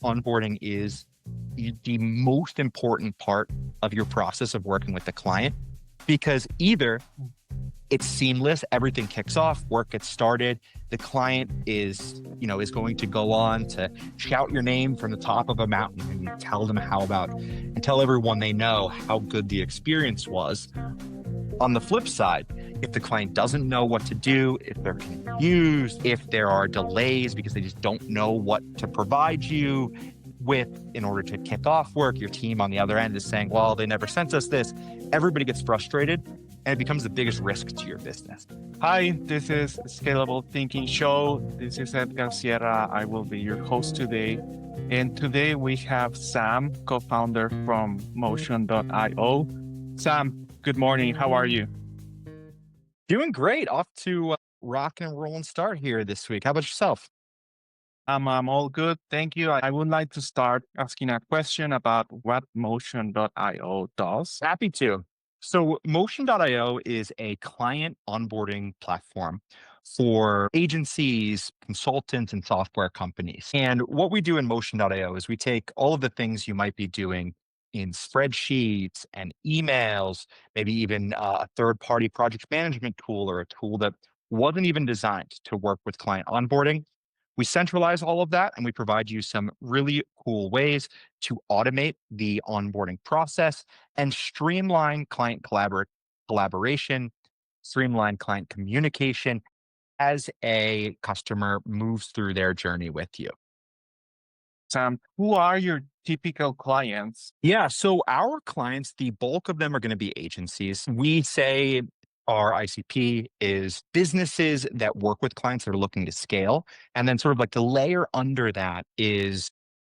onboarding is the most important part of your process of working with the client, because either it's seamless, everything kicks off, work gets started, the client is going to go on to shout your name from the top of a mountain and tell everyone they know how good the experience was. On the flip side, if the client doesn't know what to do, if they're confused, if there are delays because they just don't know what to provide you with in order to kick off work, your team on the other end is saying, well, they never sent us this. Everybody gets frustrated and it becomes the biggest risk to your business. Hi, this is Scalable Thinking Show. This is Edgar Sierra. I will be your host today. And today we have Sam, co-founder from Motion.io. Sam, good morning. How are you? Doing great. Off to a rock and roll and start here this week. How about yourself? I'm all good. Thank you. I would like to start asking a question about what Motion.io does. Happy to. So Motion.io is a client onboarding platform for agencies, consultants, and software companies. And what we do in Motion.io is we take all of the things you might be doing in spreadsheets and emails, maybe even a third-party project management tool or a tool that wasn't even designed to work with client onboarding. We centralize all of that and we provide you some really cool ways to automate the onboarding process and streamline client collaboration, streamline client communication as a customer moves through their journey with you. Sam, who are your typical clients? Yeah, so our clients, the bulk of them are going to be agencies. We say our ICP is businesses that work with clients that are looking to scale. And then sort of like the layer under that is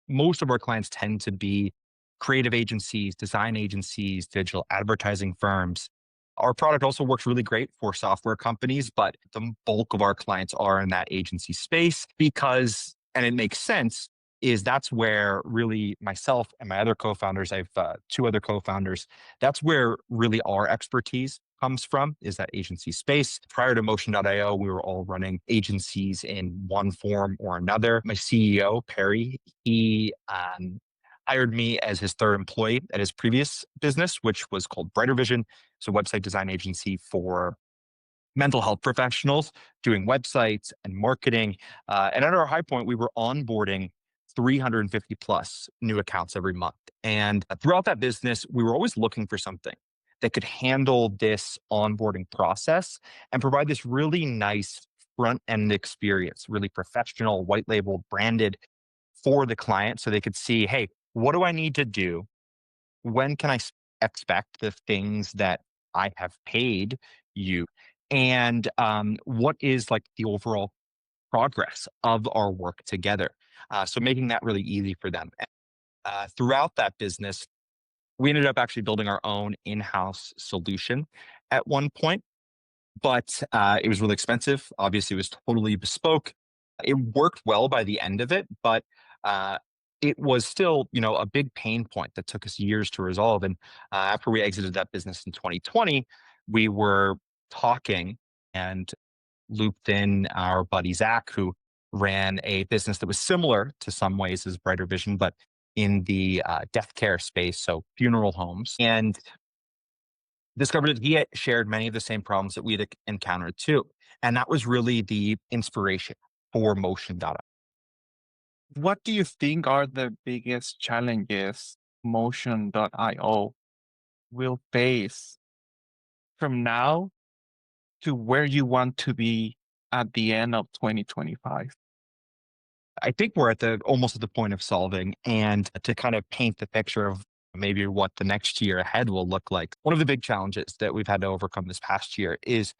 most of our clients tend to be creative agencies, design agencies, digital advertising firms. Our product also works really great for software companies, but the bulk of our clients are in that agency space because, and it makes sense, is that's where really myself and my other co-founders, I have two other co-founders, that's where really our expertise comes from, is that agency space. Prior to Motion.io, we were all running agencies in one form or another. My CEO, Perry, he hired me as his third employee at his previous business, which was called Brighter Vision. It's a website design agency for mental health professionals doing websites and marketing. And at our high point, we were onboarding 350 plus new accounts every month. And throughout that business, we were always looking for something that could handle this onboarding process and provide this really nice front end experience, really professional, white labeled, branded for the client so they could see, hey, what do I need to do? When can I expect the things that I have paid you? And what is like the overall progress of our work together? So making that really easy for them. Throughout that business, we ended up actually building our own in-house solution at one point, but it was really expensive. Obviously, it was totally bespoke. It worked well by the end of it, but it was still, a big pain point that took us years to resolve. And after we exited that business in 2020, we were talking and looped in our buddy Zach, who ran a business that was similar to some ways as Brighter Vision, but in the death care space, so funeral homes, and discovered that he had shared many of the same problems that we had encountered too. And that was really the inspiration for Motion.io. What do you think are the biggest challenges Motion.io will face from now to where you want to be at the end of 2025? I think we're almost at the point of solving, and to kind of paint the picture of maybe what the next year ahead will look like. One of the big challenges that we've had to overcome this past year is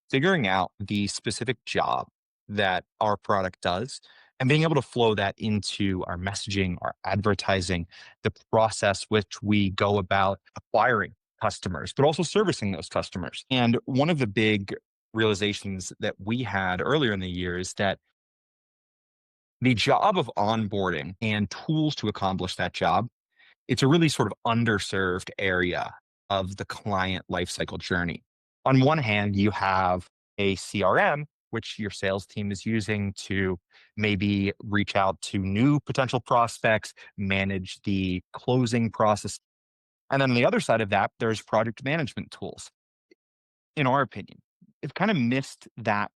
figuring out the specific job that our product does and being able to flow that into our messaging, our advertising, the process which we go about acquiring customers, but also servicing those customers. And one of the big realizations that we had earlier in the year is that the job of onboarding and tools to accomplish that job, it's a really sort of underserved area of the client lifecycle journey. On one hand, you have a CRM, which your sales team is using to maybe reach out to new potential prospects, manage the closing process. And then on the other side of that, there's project management tools. In our opinion, it's kind of missed that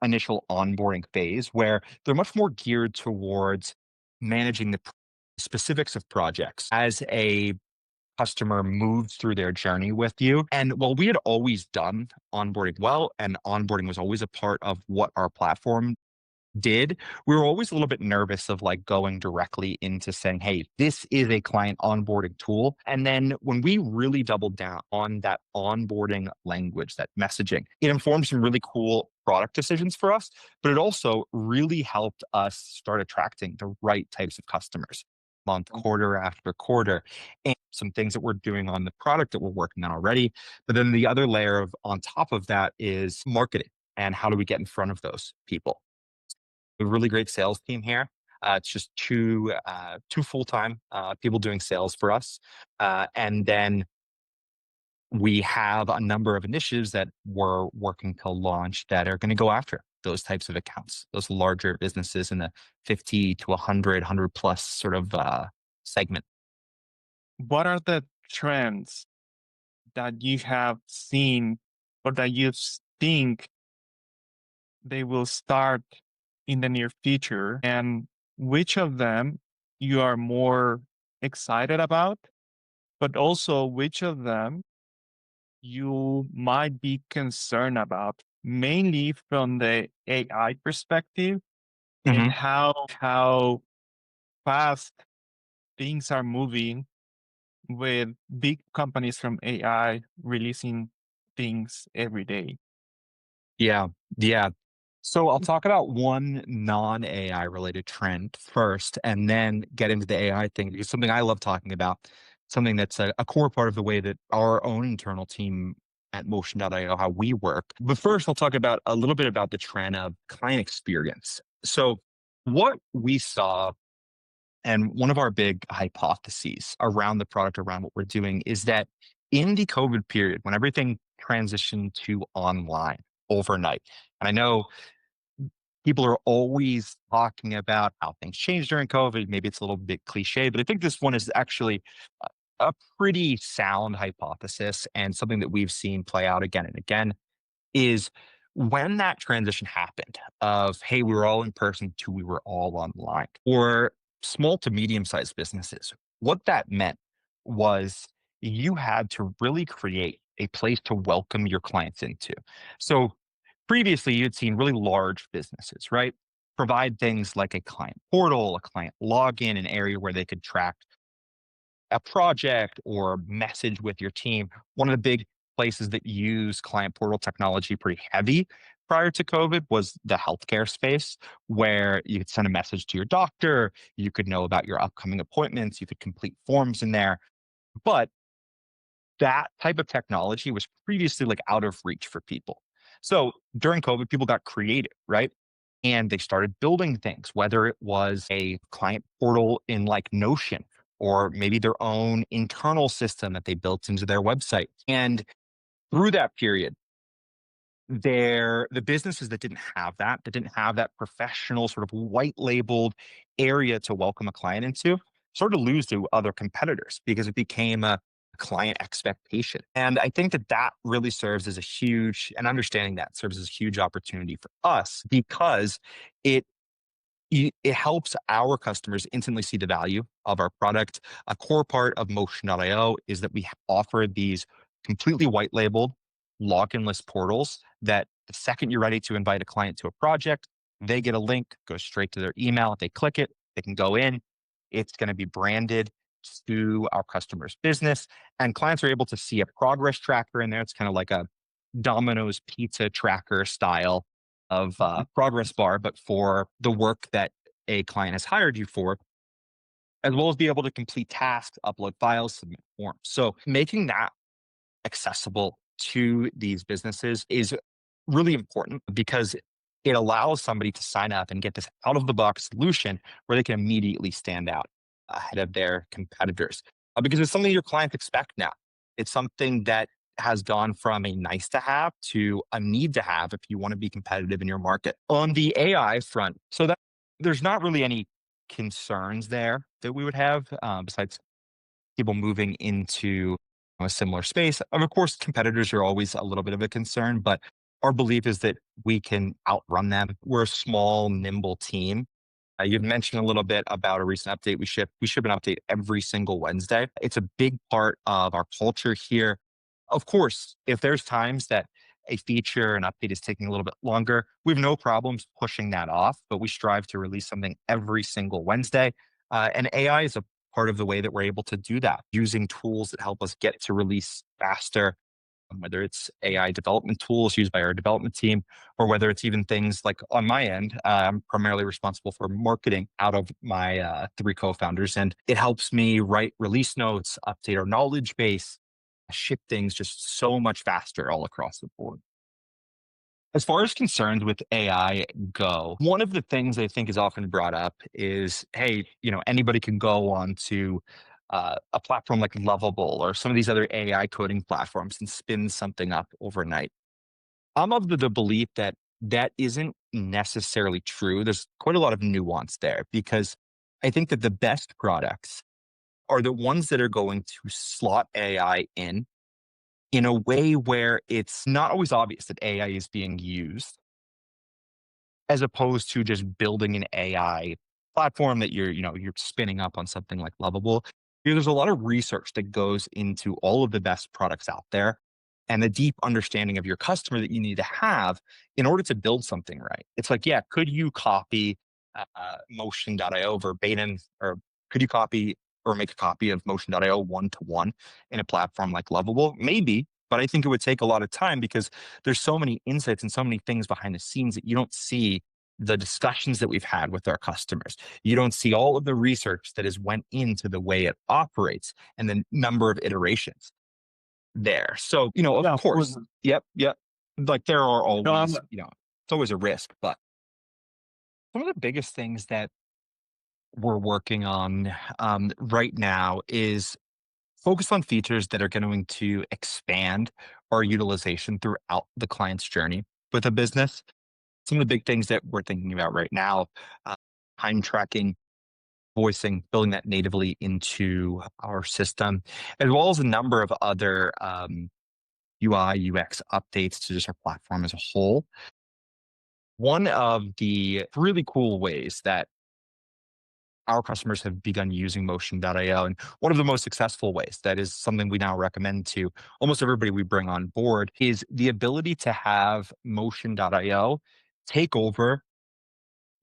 initial onboarding phase where they're much more geared towards managing the specifics of projects as a customer moves through their journey with you. And while we had always done onboarding well, and onboarding was always a part of what our platform did, we were always a little bit nervous of like going directly into saying, hey, this is a client onboarding tool. And then when we really doubled down on that onboarding language, that messaging, it informed some really cool product decisions for us, but it also really helped us start attracting the right types of customers month, quarter after quarter, and some things that we're doing on the product that we're working on already. But then the other layer of on top of that is marketing and how do we get in front of those people. A really great sales team here. It's just two full time people doing sales for us, and then we have a number of initiatives that we're working to launch that are going to go after those types of accounts, those larger businesses in the 50 to 100 plus sort of segment. What are the trends that you have seen or that you think they will start in the near future? And which of them you are more excited about, but also which of them you might be concerned about, mainly from the AI perspective and Mhm. how fast things are moving with big companies from AI releasing things every day. Yeah, yeah. So I'll talk about one non-AI related trend first, and then get into the AI thing because something I love talking about, something that's a core part of the way that our own internal team at Motion.io, how we work. But first, I'll talk about a little bit about the trend of client experience. So what we saw, and one of our big hypotheses around the product, around what we're doing, is that in the COVID period, when everything transitioned to online overnight, and I know people are always talking about how things changed during COVID. Maybe it's a little bit cliche, but I think this one is actually a pretty sound hypothesis and something that we've seen play out again and again is when that transition happened of, hey, we were all in person to we were all online, or small to medium sized businesses, what that meant was you had to really create a place to welcome your clients into. So previously, you'd seen really large businesses, right? Provide things like a client portal, a client login, an area where they could track a project or message with your team. One of the big places that use client portal technology pretty heavy prior to COVID was the healthcare space, where you could send a message to your doctor, you could know about your upcoming appointments, you could complete forms in there. But that type of technology was previously like out of reach for people. So during COVID, people got creative, right? And they started building things, whether it was a client portal in like Notion or maybe their own internal system that they built into their website. And through that period, the businesses that didn't have that professional sort of white labeled area to welcome a client into, started to lose to other competitors because it became a client expectation. And I think that that really serves as a huge, and understanding that serves as a huge opportunity for us because it it helps our customers instantly see the value of our product. A core part of Motion.io is that we offer these completely white labeled login-less portals that the second you're ready to invite a client to a project, they get a link, goes straight to their email. If they click it, they can go in. It's going to be branded to our customer's business, and clients are able to see a progress tracker in there. It's kind of like a Domino's pizza tracker style of Mhm. progress bar, but for the work that a client has hired you for, as well as be able to complete tasks, upload files, submit forms. So making that accessible to these businesses is really important because it allows somebody to sign up and get this out of the box solution where they can immediately stand out ahead of their competitors. Because it's something your clients expect now. It's something that has gone from a nice to have to a need to have if you want to be competitive in your market. On the AI front, so that there's not really any concerns there that we would have besides people moving into a similar space. Of course, competitors are always a little bit of a concern, but our belief is that we can outrun them. We're a small, nimble team. You've mentioned a little bit about a recent update. We ship an update every single Wednesday. It's a big part of our culture here. Of course, if there's times that a feature, an update is taking a little bit longer, we have no problems pushing that off, but we strive to release something every single Wednesday. And AI is a part of the way that we're able to do that using tools that help us get to release faster, whether it's AI development tools used by our development team, or whether it's even things like on my end, I'm primarily responsible for marketing out of my three co founders. And it helps me write release notes, update our knowledge base, ship things just so much faster all across the board. As far as concerns with AI go, one of the things I think is often brought up is, hey, anybody can go on to a platform like Lovable or some of these other AI coding platforms and spin something up overnight. I'm of the belief that that isn't necessarily true. There's quite a lot of nuance there because I think that the best products are the ones that are going to slot AI in a way where it's not always obvious that AI is being used, as opposed to just building an AI platform that you're spinning up on something like Lovable. There's a lot of research that goes into all of the best products out there and the deep understanding of your customer that you need to have in order to build something right. It's like, yeah, could you copy Motion.io verbatim, or could you copy or make a copy of Motion.io one to one in a platform like Lovable? Maybe, but I think it would take a lot of time because there's so many insights and so many things behind the scenes that you don't see the discussions that we've had with our customers. You don't see all of the research that has went into the way it operates and the number of iterations there. So, of Yeah, of course. course, yep, yep. Like there are No, I'm always, it's always a risk, but one of the biggest things that we're working on right now is focus on features that are going to expand our utilization throughout the client's journey with a business. Some of the big things that we're thinking about right now, uh, time tracking, voicing, building that natively into our system, as well as a number of other UI, UX updates to just our platform as a whole. One of the really cool ways that our customers have begun using Motion.io, and one of the most successful ways that is something we now recommend to almost everybody we bring on board is the ability to have Motion.io take over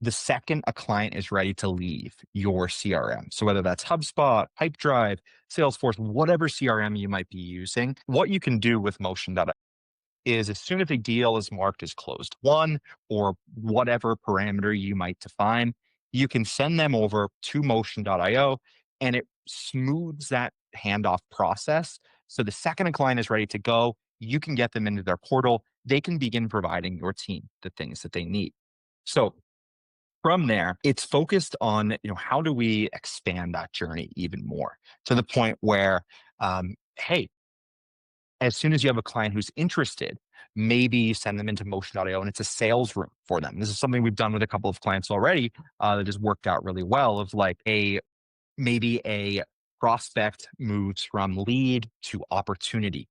the second a client is ready to leave your CRM. So whether that's HubSpot, Pipedrive, Salesforce, whatever CRM you might be using, what you can do with Motion.io is as soon as a deal is marked as closed won or whatever parameter you might define, you can send them over to Motion.io and it smooths that handoff process. So the second a client is ready to go, you can get them into their portal. They can begin providing your team the things that they need. So from there, it's focused on, how do we expand that journey even more to the point where, hey, as soon as you have a client who's interested, maybe send them into Motion.io and it's a sales room for them. This is something we've done with a couple of clients already that has worked out really well of like maybe a prospect moves from lead to opportunity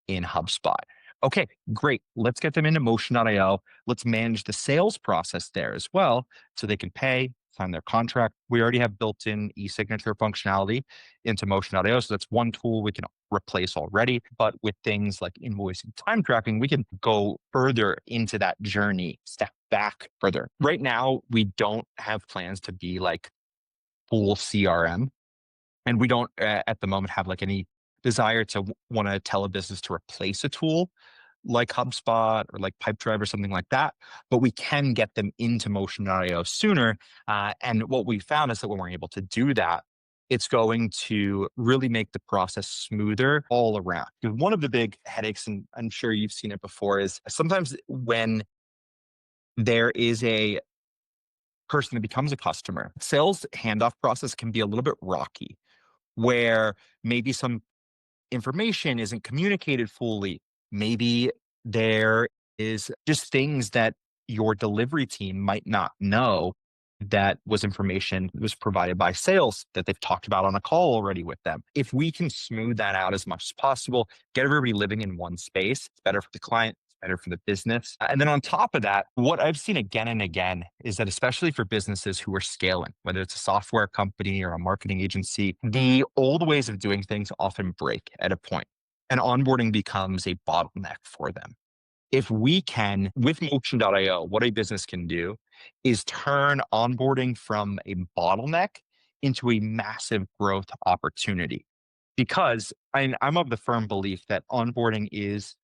in HubSpot. Okay, great. Let's get them into Motion.io. Let's manage the sales process there as well so they can pay, sign their contract. We already have built in e-signature functionality into Motion.io. So that's one tool we can replace already. But with things like invoicing, time tracking, we can go further into that journey, step back further. Right now, we don't have plans to be like full CRM. And we don't at the moment have like any desire to want to tell a business to replace a tool like HubSpot or like Pipedrive or something like that, but we can get them into Motion.io sooner. And what we found is that when we're able to do that, it's going to really make the process smoother all around. Because one of the big headaches, and I'm sure you've seen it before, is sometimes when there is a person that becomes a customer, sales handoff process can be a little bit rocky, where maybe some information isn't communicated fully. Maybe there is just things that your delivery team might not know that was information that was provided by sales that they've talked about on a call already with them. If we can smooth that out as much as possible, get everybody living in one space, it's better for the client, it's better for the business. And then on top of that, what I've seen again and again is that, especially for businesses who are scaling, whether it's a software company or a marketing agency, the old ways of doing things often break at a point, and onboarding becomes a bottleneck for them. If we can, with Motion.io, what a business can do is turn onboarding from a bottleneck into a massive growth opportunity. Because I'm of the firm belief that onboarding is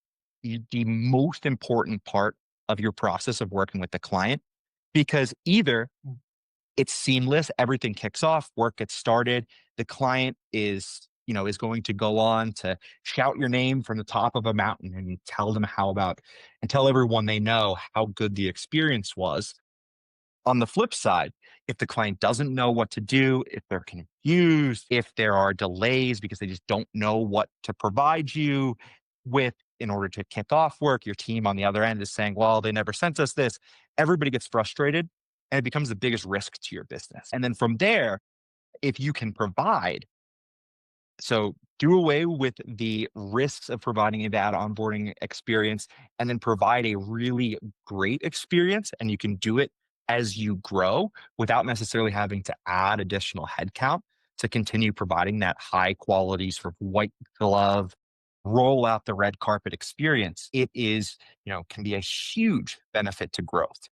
the most important part of your process of working with the client. Because either it's seamless, everything kicks off, work gets started, the client is going to go on to shout your name from the top of a mountain and tell them how about and tell everyone they know how good the experience was. On the flip side, if the client doesn't know what to do, if they're confused, if there are delays because they just don't know what to provide you with in order to kick off work, your team on the other end is saying, well, they never sent us this. Everybody gets frustrated and it becomes the biggest risk to your business. And then from there, if you can provide, so do away with the risks of providing a bad onboarding experience and then provide a really great experience. And you can do it as you grow without necessarily having to add additional headcount to continue providing that high quality sort of white glove, roll out the red carpet experience. It is, can be a huge benefit to growth.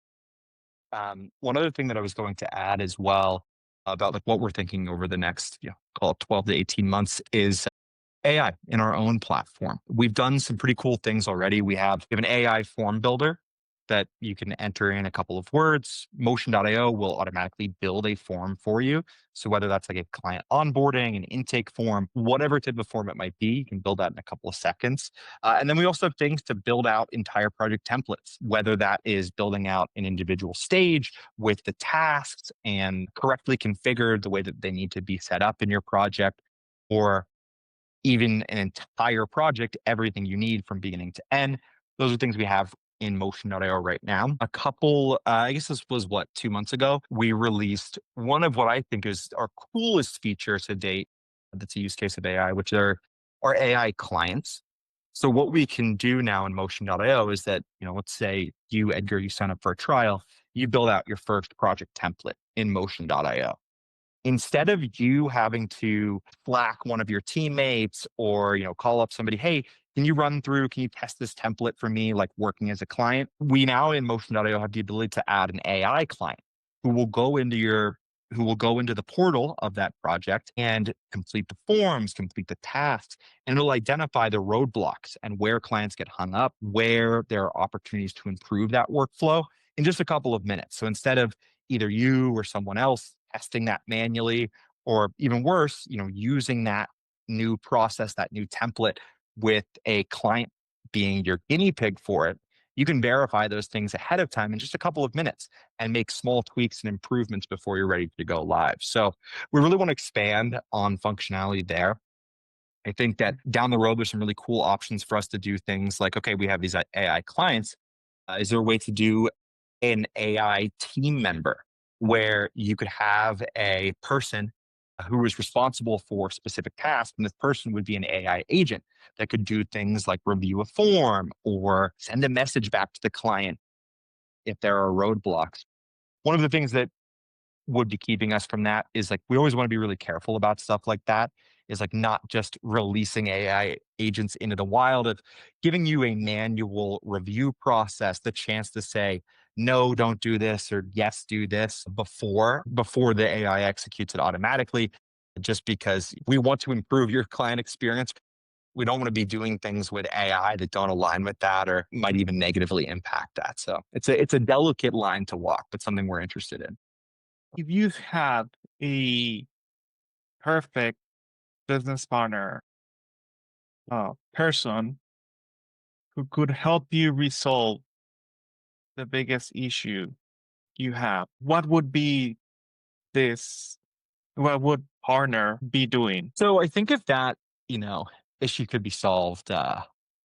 One other thing that I was going to add as well about like what we're thinking over the next, call it 12 to 18 months is AI in our own platform. We've done some pretty cool things already. We have an AI form builder that you can enter in a couple of words. Motion.io will automatically build a form for you. So whether that's like a client onboarding, an intake form, whatever type of form it might be, you can build that in a couple of seconds. And then we also have things to build out entire project templates, whether that is building out an individual stage with the tasks and correctly configured the way that they need to be set up in your project, or even an entire project, everything you need from beginning to end. Those are things we have in Motion.io right now. I guess this was 2 months ago, we released one of what I think is our coolest feature to date. That's a use case of AI, which are our AI clients. So what we can do now in Motion.io is that, let's say you, Edgar, you sign up for a trial, you build out your first project template in Motion.io. Instead of you having to Slack one of your teammates or, call up somebody, hey, can you test this template for me, like working as a client? We now in Motion.io have the ability to add an AI client who will go into your who will go into the portal of that project and complete the forms, complete the tasks, and it'll identify the roadblocks and where clients get hung up, where there are opportunities to improve that workflow in just a couple of minutes. So instead of either you or someone else testing that manually, or even worse, using that new process, that new template with a client being your guinea pig for it, you can verify those things ahead of time in just a couple of minutes and make small tweaks and improvements before you're ready to go live. So we really want to expand on functionality there. I think that down the road, there's some really cool options for us to do things like, okay, we have these AI clients. Is there a way to do an AI team member where you could have a person who is responsible for specific tasks, and this person would be an AI agent that could do things like review a form or send a message back to the client if there are roadblocks. One of the things that would be keeping us from that is like we always want to be really careful about stuff like that, is like not just releasing AI agents into the wild, of giving you a manual review process, the chance to say no, don't do this, or yes, do this before the AI executes it automatically, just because we want to improve your client experience. We don't want to be doing things with AI that don't align with that or might even negatively impact that. So it's a delicate line to walk, but something we're interested in. If you had a perfect business partner, person who could help you resolve the biggest issue you have, what would be this? What would partner be doing? So I think if that, you know, issue could be solved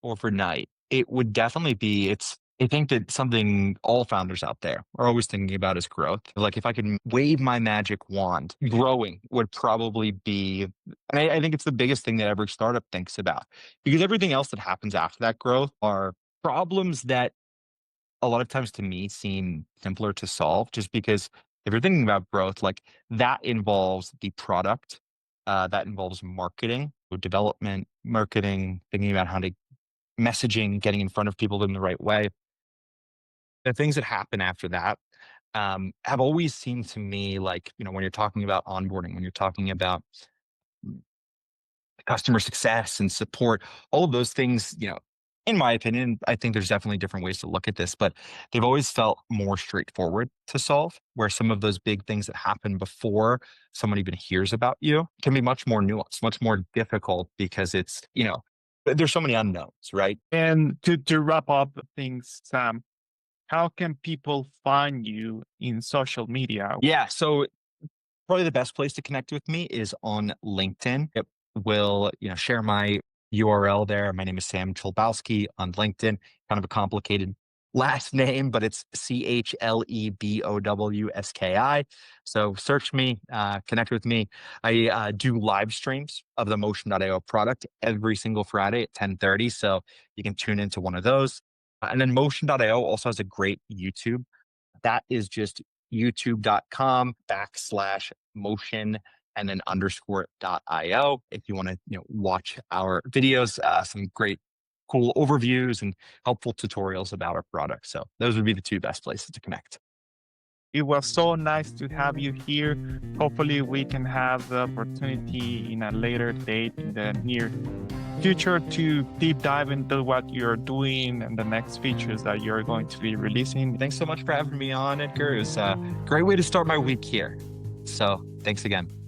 overnight, it would definitely be I think that something all founders out there are always thinking about is growth. Like if I could wave my magic wand, growing would probably be, and I think it's the biggest thing that every startup thinks about because everything else that happens after that growth are problems that a lot of times to me seem simpler to solve just because if you're thinking about growth, like that involves the product, that involves marketing, so development, marketing, thinking about how to messaging, getting in front of people in the right way. The things that happen after that have always seemed to me like, when you're talking about onboarding, when you're talking about customer success and support, all of those things, in my opinion, I think there's definitely different ways to look at this, but they've always felt more straightforward to solve, where some of those big things that happen before someone even hears about you can be much more nuanced, much more difficult because there's so many unknowns, right? And to wrap up things, Sam, how can people find you in social media? Yeah. So probably the best place to connect with me is on LinkedIn. It will, share my URL there. My name is Sam Chlebowski on LinkedIn. Kind of a complicated last name, but it's Chlebowski. So search me, connect with me. I do live streams of the Motion.io product every single Friday at 10:30. So you can tune into one of those. And then Motion.io also has a great YouTube. That is just youtube.com/motion and then _.io. If you want to, watch our videos, some great, cool overviews and helpful tutorials about our product. So those would be the two best places to connect. It was so nice to have you here. Hopefully, we can have the opportunity in a later date in the near future to deep dive into what you're doing and the next features that you're going to be releasing. Thanks so much for having me on, Edgar. It was a great way to start my week here. So thanks again.